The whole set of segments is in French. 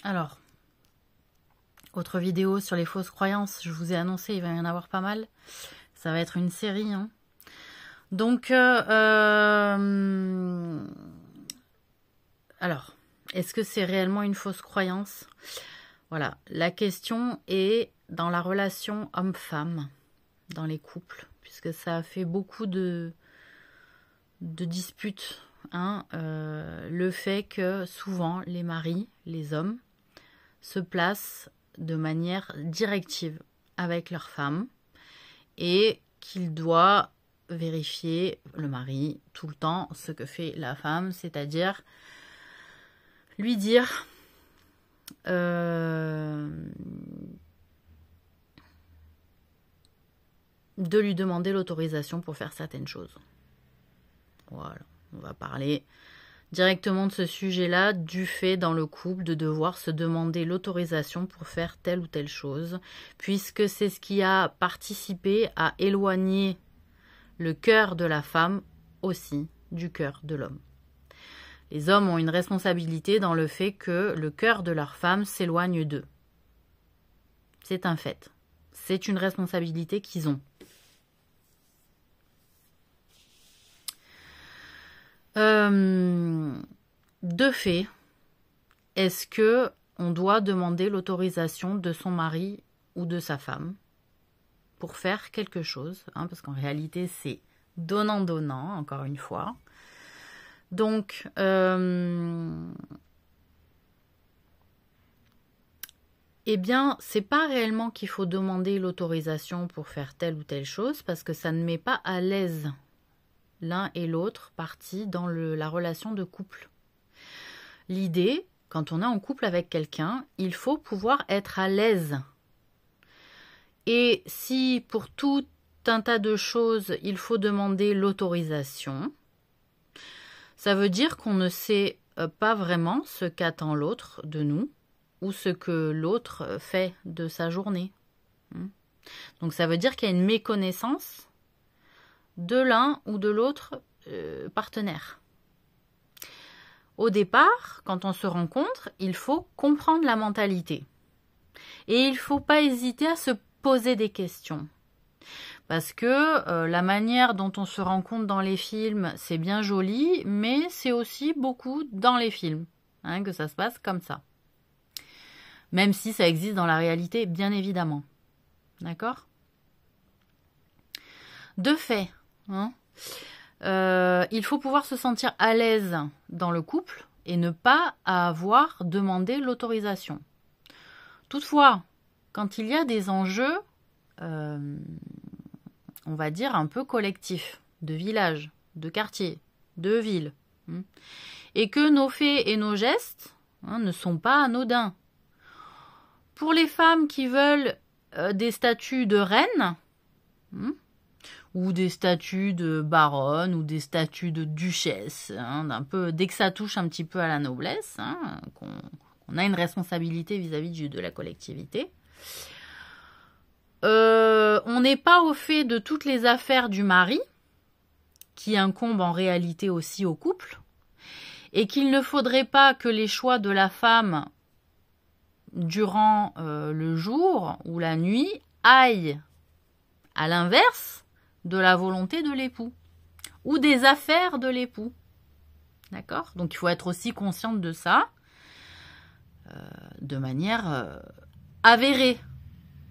Alors, autre vidéo sur les fausses croyances. Je vous ai annoncé, il va y en avoir pas mal. Ça va être une série. Hein. Donc, alors, est-ce que c'est réellement une fausse croyance? Voilà, la question est dans la relation homme-femme, dans les couples, puisque ça a fait beaucoup de disputes. Hein, le fait que souvent les maris, les hommes, se placent de manière directive avec leur femme et qu'il doit vérifier, le mari, tout le temps ce que fait la femme, c'est-à-dire lui dire de lui demander l'autorisation pour faire certaines choses. Voilà, on va parler directement de ce sujet-là, du fait dans le couple de devoir se demander l'autorisation pour faire telle ou telle chose, puisque c'est ce qui a participé à éloigner le cœur de la femme aussi du cœur de l'homme. Les hommes ont une responsabilité dans le fait que le cœur de leur femme s'éloigne d'eux. C'est un fait. C'est une responsabilité qu'ils ont. De fait, est-ce que on doit demander l'autorisation de son mari ou de sa femme pour faire quelque chose, hein, parce qu'en réalité c'est donnant-donnant, encore une fois. Donc, eh bien, c'est pas réellement qu'il faut demander l'autorisation pour faire telle ou telle chose, parce que ça ne met pas à l'aise l'un et l'autre partie dans la relation de couple. L'idée, quand on est en couple avec quelqu'un, il faut pouvoir être à l'aise. Et si pour tout un tas de choses, il faut demander l'autorisation, ça veut dire qu'on ne sait pas vraiment ce qu'attend l'autre de nous ou ce que l'autre fait de sa journée. Donc ça veut dire qu'il y a une méconnaissance de l'un ou de l'autre partenaire. Au départ, quand on se rencontre, il faut comprendre la mentalité. Et il ne faut pas hésiter à se poser des questions. Parce que la manière dont on se rencontre dans les films, c'est bien joli, mais c'est aussi beaucoup dans les films, hein, que ça se passe comme ça. Même si ça existe dans la réalité, bien évidemment. D'accord ? De fait, hein, il faut pouvoir se sentir à l'aise dans le couple et ne pas avoir demandé l'autorisation. Toutefois, quand il y a des enjeux, on va dire un peu collectifs, de village, de quartier, de ville, et que nos faits et nos gestes ne sont pas anodins. Pour les femmes qui veulent des statuts de reine, ou des statuts de baronne, ou des statuts de duchesse, d'un peu, dès que ça touche un petit peu à la noblesse, qu'on a une responsabilité vis-à-vis de la collectivité. On n'est pas au fait de toutes les affaires du mari, qui incombent en réalité aussi au couple, et qu'il ne faudrait pas que les choix de la femme durant le jour ou la nuit aillent à l'inverse de la volonté de l'époux ou des affaires de l'époux. D'accord ? Donc il faut être aussi consciente de ça de manière avérée,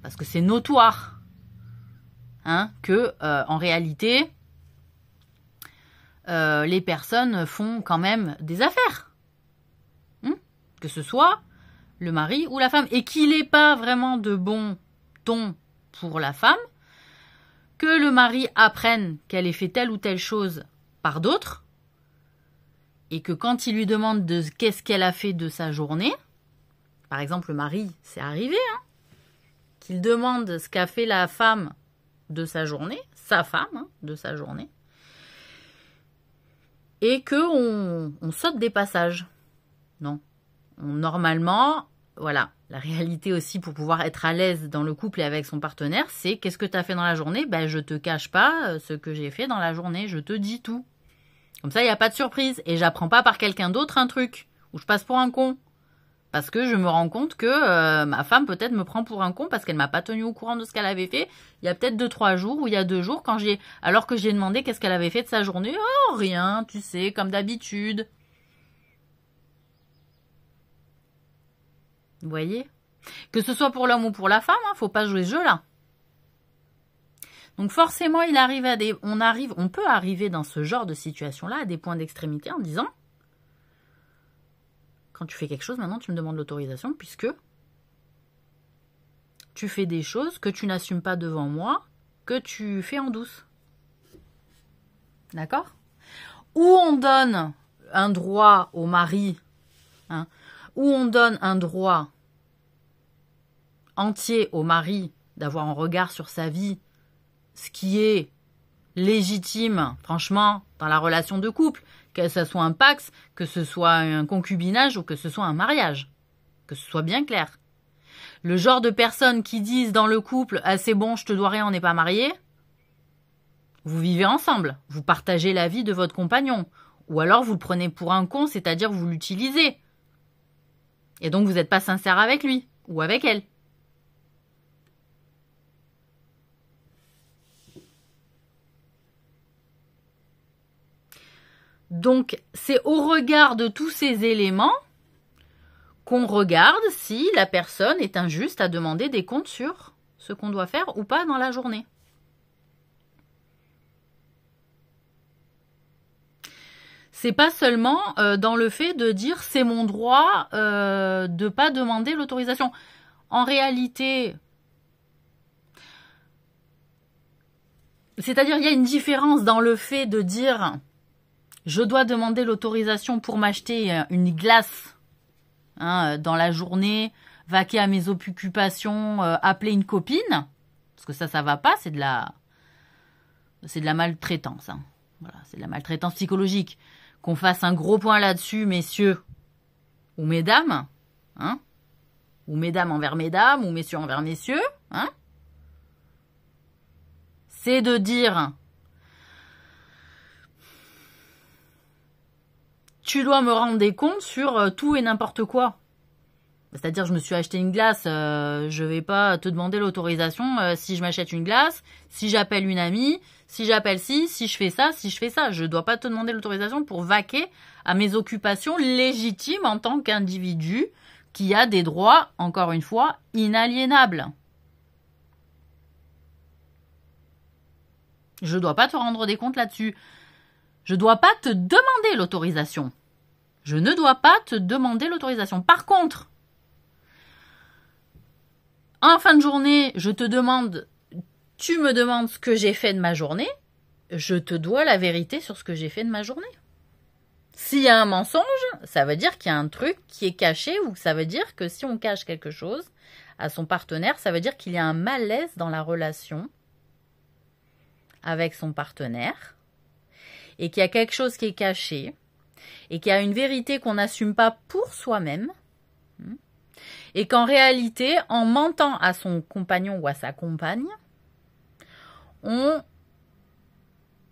parce que c'est notoire que en réalité les personnes font quand même des affaires, que ce soit le mari ou la femme, et qu'il n'est pas vraiment de bon ton pour la femme que le mari apprenne qu'elle ait fait telle ou telle chose par d'autres, et que quand il lui demande de qu'est-ce qu'elle a fait de sa journée, par exemple le mari, c'est arrivé, qu'il demande ce qu'a fait la femme de sa journée, sa femme de sa journée, et qu'on saute des passages. Non. Normalement, voilà, la réalité aussi pour pouvoir être à l'aise dans le couple et avec son partenaire, c'est qu'est-ce que tu as fait dans la journée ? Ben, je te cache pas ce que j'ai fait dans la journée, je te dis tout. Comme ça, il n'y a pas de surprise et j'apprends pas par quelqu'un d'autre un truc, ou je passe pour un con. Parce que je me rends compte que ma femme peut-être me prend pour un con parce qu'elle m'a pas tenu au courant de ce qu'elle avait fait. Il y a peut-être 2-3 jours ou il y a 2 jours alors que j'ai demandé qu'est-ce qu'elle avait fait de sa journée. Oh, rien, tu sais, comme d'habitude. Vous voyez? Que ce soit pour l'homme ou pour la femme, hein, faut pas jouer ce jeu-là. Donc forcément, on peut arriver dans ce genre de situation-là à des points d'extrémité en disant, quand tu fais quelque chose, maintenant tu me demandes l'autorisation puisque tu fais des choses que tu n'assumes pas devant moi, que tu fais en douce. D'accord? Ou on donne un droit au mari, hein, ou on donne un droit entier au mari d'avoir un regard sur sa vie, ce qui est légitime, franchement, dans la relation de couple, que ce soit un pax, que ce soit un concubinage ou que ce soit un mariage. Que ce soit bien clair. Le genre de personnes qui disent dans le couple « Ah c'est bon, je te dois rien, on n'est pas mariés », vous vivez ensemble, vous partagez la vie de votre compagnon, ou alors vous le prenez pour un con, c'est-à-dire vous l'utilisez. Et donc vous n'êtes pas sincère avec lui, ou avec elle. Donc, c'est au regard de tous ces éléments qu'on regarde si la personne est injuste à demander des comptes sur ce qu'on doit faire ou pas dans la journée. C'est pas seulement dans le fait de dire c'est mon droit de pas demander l'autorisation. En réalité, c'est-à-dire il y a une différence dans le fait de dire je dois demander l'autorisation pour m'acheter une glace dans la journée, vaquer à mes occupations, appeler une copine, parce que ça va pas, c'est de la maltraitance. Hein. Voilà, c'est de la maltraitance psychologique. Qu'on fasse un gros point là-dessus, messieurs ou mesdames, hein, ou mesdames envers mesdames, ou messieurs envers messieurs, hein, c'est de dire tu dois me rendre des comptes sur tout et n'importe quoi. C'est-à-dire, je me suis acheté une glace, je vais pas te demander l'autorisation si je m'achète une glace, si j'appelle une amie, si j'appelle si je fais ça, si je fais ça. Je dois pas te demander l'autorisation pour vaquer à mes occupations légitimes en tant qu'individu qui a des droits, encore une fois, inaliénables. Je dois pas te rendre des comptes là-dessus. Je dois pas te demander l'autorisation. Je ne dois pas te demander l'autorisation. Par contre, en fin de journée, tu me demandes ce que j'ai fait de ma journée, je te dois la vérité sur ce que j'ai fait de ma journée. S'il y a un mensonge, ça veut dire qu'il y a un truc qui est caché, ou ça veut dire que si on cache quelque chose à son partenaire, ça veut dire qu'il y a un malaise dans la relation avec son partenaire, et qu'il y a quelque chose qui est caché, et qu'il y a une vérité qu'on n'assume pas pour soi-même, et qu'en réalité, en mentant à son compagnon ou à sa compagne, il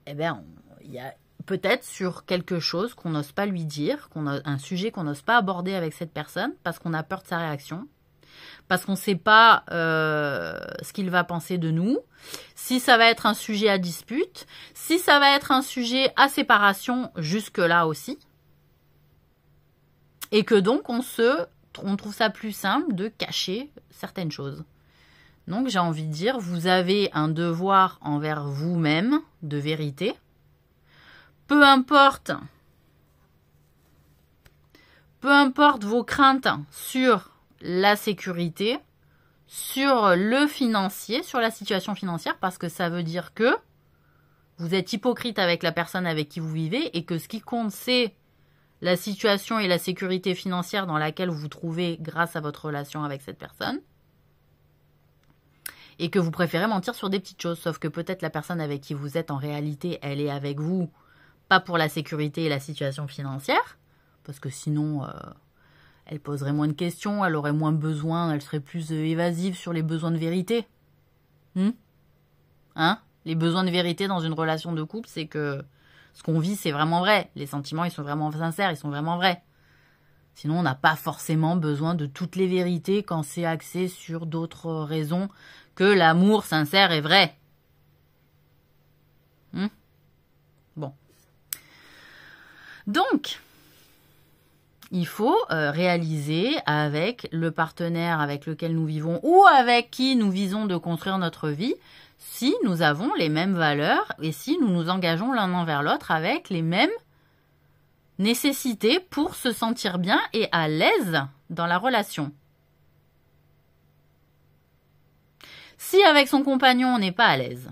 y a peut-être sur quelque chose qu'on n'ose pas lui dire, un sujet qu'on n'ose pas aborder avec cette personne, parce qu'on a peur de sa réaction, parce qu'on ne sait pas ce qu'il va penser de nous, si ça va être un sujet à dispute, si ça va être un sujet à séparation jusque-là aussi, et que donc on trouve ça plus simple de cacher certaines choses. Donc j'ai envie de dire, vous avez un devoir envers vous-même de vérité. Peu importe vos craintes sur la sécurité, sur le financier, sur la situation financière, parce que ça veut dire que vous êtes hypocrite avec la personne avec qui vous vivez et que ce qui compte, c'est la situation et la sécurité financière dans laquelle vous vous trouvez grâce à votre relation avec cette personne. Et que vous préférez mentir sur des petites choses, sauf que peut-être la personne avec qui vous êtes en réalité, elle est avec vous, pas pour la sécurité et la situation financière, parce que sinon, elle poserait moins de questions, elle aurait moins besoin, elle serait plus évasive sur les besoins de vérité. Les besoins de vérité dans une relation de couple, c'est que ce qu'on vit, c'est vraiment vrai. Les sentiments, ils sont vraiment sincères, ils sont vraiment vrais. Sinon, on n'a pas forcément besoin de toutes les vérités quand c'est axé sur d'autres raisons que l'amour sincère et vrai. Bon. Donc, il faut réaliser avec le partenaire avec lequel nous vivons ou avec qui nous visons de construire notre vie si nous avons les mêmes valeurs et si nous nous engageons l'un envers l'autre avec les mêmes nécessités pour se sentir bien et à l'aise dans la relation. Si avec son compagnon on n'est pas à l'aise,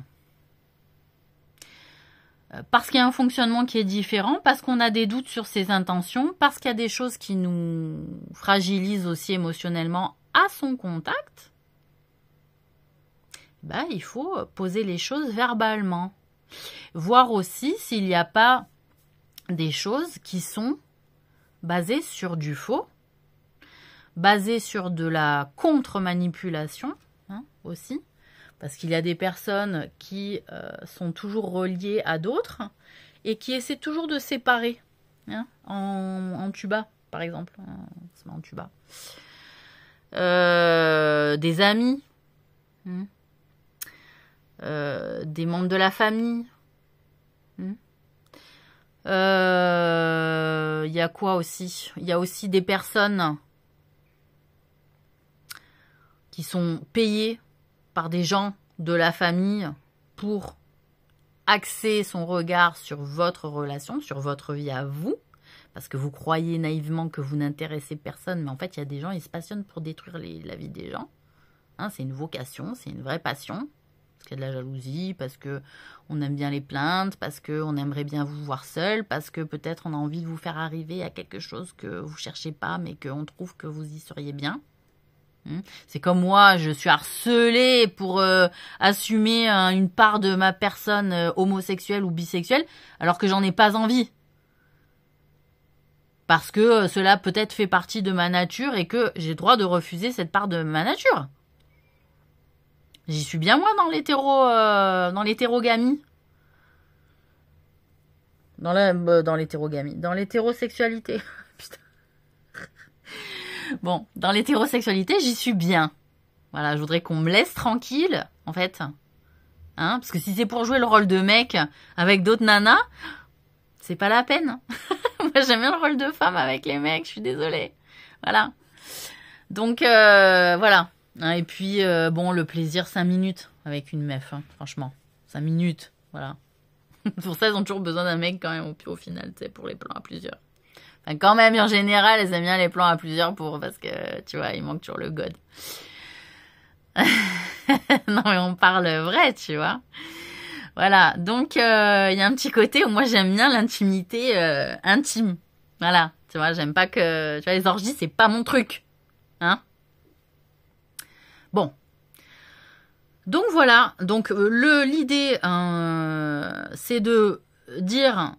parce qu'il y a un fonctionnement qui est différent, parce qu'on a des doutes sur ses intentions, parce qu'il y a des choses qui nous fragilisent aussi émotionnellement à son contact, il faut poser les choses verbalement. Voir aussi s'il n'y a pas des choses qui sont basées sur du faux, basées sur de la contre-manipulation aussi. Parce qu'il y a des personnes qui sont toujours reliées à d'autres et qui essaient toujours de séparer. En tuba, par exemple. C'est en tuba. Des amis. Des membres de la famille. Il y a quoi aussi? Il y a aussi des personnes qui sont payées par des gens de la famille pour axer son regard sur votre relation, sur votre vie à vous, parce que vous croyez naïvement que vous n'intéressez personne, mais en fait, il y a des gens, ils se passionnent pour détruire la vie des gens. C'est une vocation, c'est une vraie passion, parce qu'il y a de la jalousie, parce qu'on aime bien les plaintes, parce qu'on aimerait bien vous voir seul, parce que peut-être on a envie de vous faire arriver à quelque chose que vous ne cherchez pas, mais qu'on trouve que vous y seriez bien. C'est comme moi, je suis harcelée pour assumer une part de ma personne homosexuelle ou bisexuelle, alors que j'en ai pas envie. Parce que cela peut-être fait partie de ma nature et que j'ai le droit de refuser cette part de ma nature. J'y suis bien moi dans l'hétérogamie. Dans l'hétérogamie. Dans l'hétérosexualité. Putain. Bon, dans l'hétérosexualité, j'y suis bien. Voilà, je voudrais qu'on me laisse tranquille, en fait. Parce que si c'est pour jouer le rôle de mec avec d'autres nanas, c'est pas la peine. Moi, j'aime bien le rôle de femme avec les mecs, je suis désolée. Voilà. Donc, voilà. Et puis, le plaisir 5 minutes avec une meuf, franchement. 5 minutes, voilà. Pour ça, elles ont toujours besoin d'un mec quand même, au final, tu sais, pour les plans à plusieurs. Enfin, quand même, en général, elles aiment bien les plans à plusieurs parce que, tu vois, il manque toujours le god. Non, mais on parle vrai, tu vois. Voilà, donc, il y a un petit côté où moi, j'aime bien l'intimité intime. Voilà, tu vois, j'aime pas que... Tu vois, les orgies, c'est pas mon truc. Bon. Donc, voilà. Donc, l'idée, c'est de dire...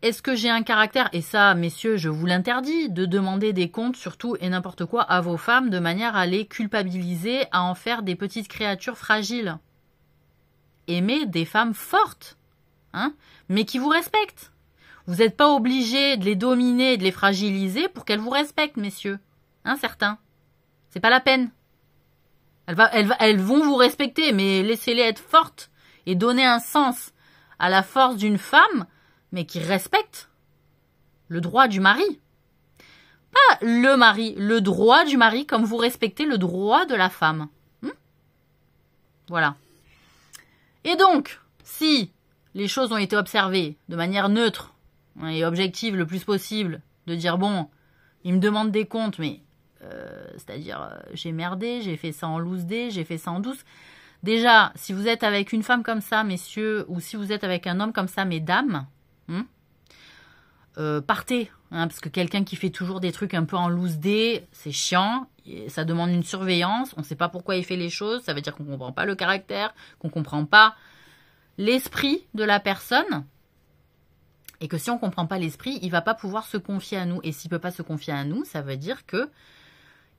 Est-ce que j'ai un caractère, et ça, messieurs, je vous l'interdis, de demander des comptes sur tout et n'importe quoi à vos femmes de manière à les culpabiliser, à en faire des petites créatures fragiles. Aimez des femmes fortes, mais qui vous respectent. Vous n'êtes pas obligés de les dominer et de les fragiliser pour qu'elles vous respectent, messieurs. Certains. C'est pas la peine. Elles vont vous respecter, mais laissez-les être fortes et donner un sens à la force d'une femme, mais qui respecte le droit du mari. Pas le mari, le droit du mari, comme vous respectez le droit de la femme. Voilà. Et donc, si les choses ont été observées de manière neutre et objective le plus possible, de dire, bon, il me demande des comptes, mais c'est-à-dire, j'ai merdé, j'ai fait ça en loose day, j'ai fait ça en douce. Déjà, si vous êtes avec une femme comme ça, messieurs, ou si vous êtes avec un homme comme ça, mesdames, partez, parce que quelqu'un qui fait toujours des trucs un peu en loose day, c'est chiant, ça demande une surveillance, on ne sait pas pourquoi il fait les choses, ça veut dire qu'on ne comprend pas le caractère, qu'on ne comprend pas l'esprit de la personne, et que si on ne comprend pas l'esprit, il ne va pas pouvoir se confier à nous, et s'il ne peut pas se confier à nous, ça veut dire que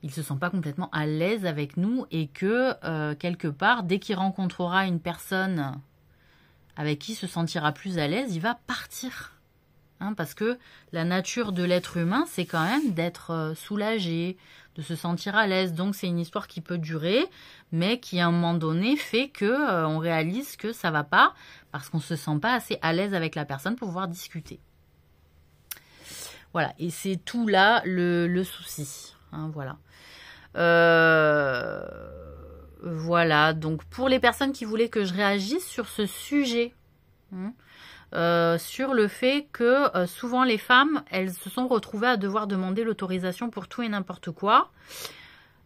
il ne se sent pas complètement à l'aise avec nous, et que quelque part, dès qu'il rencontrera une personne avec qui il se sentira plus à l'aise, il va partir. Hein, parce que la nature de l'être humain, c'est quand même d'être soulagé, de se sentir à l'aise. Donc c'est une histoire qui peut durer, mais qui à un moment donné fait que on réalise que ça va pas, parce qu'on se sent pas assez à l'aise avec la personne pour pouvoir discuter. Voilà, et c'est tout là le souci. Hein, voilà. Voilà, donc pour les personnes qui voulaient que je réagisse sur ce sujet, sur le fait que souvent les femmes, elles se sont retrouvées à devoir demander l'autorisation pour tout et n'importe quoi.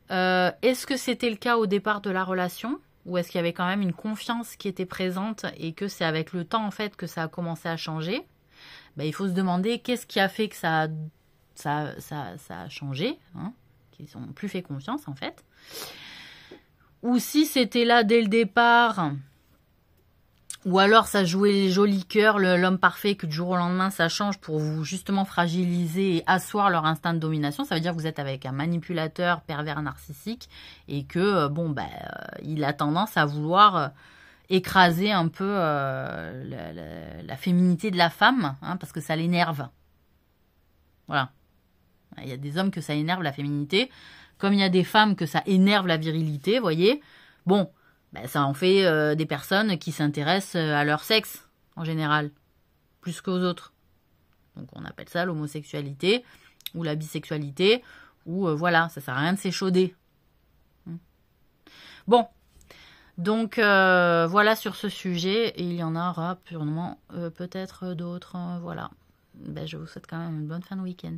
Est-ce que c'était le cas au départ de la relation, ou est-ce qu'il y avait quand même une confiance qui était présente et que c'est avec le temps en fait que ça a commencé à changer? Ben, il faut se demander qu'est-ce qui a fait que ça a changé, hein, qu'ils n'ont plus fait confiance en fait. Ou si c'était là dès le départ, ou alors ça jouait les jolis cœurs, l'homme parfait, que du jour au lendemain ça change pour vous justement fragiliser et asseoir leur instinct de domination. Ça veut dire que vous êtes avec un manipulateur pervers narcissique et que il a tendance à vouloir écraser un peu la féminité de la femme, hein, parce que ça l'énerve. Voilà. Il y a des hommes que ça énerve la féminité, comme il y a des femmes que ça énerve la virilité, vous voyez. Bon, ça en fait des personnes qui s'intéressent à leur sexe, en général, plus qu'aux autres. Donc on appelle ça l'homosexualité, ou la bisexualité, ou voilà, ça sert à rien de s'échauder. Bon, donc voilà sur ce sujet, et il y en aura purement peut-être d'autres, voilà. Je vous souhaite quand même une bonne fin de week-end.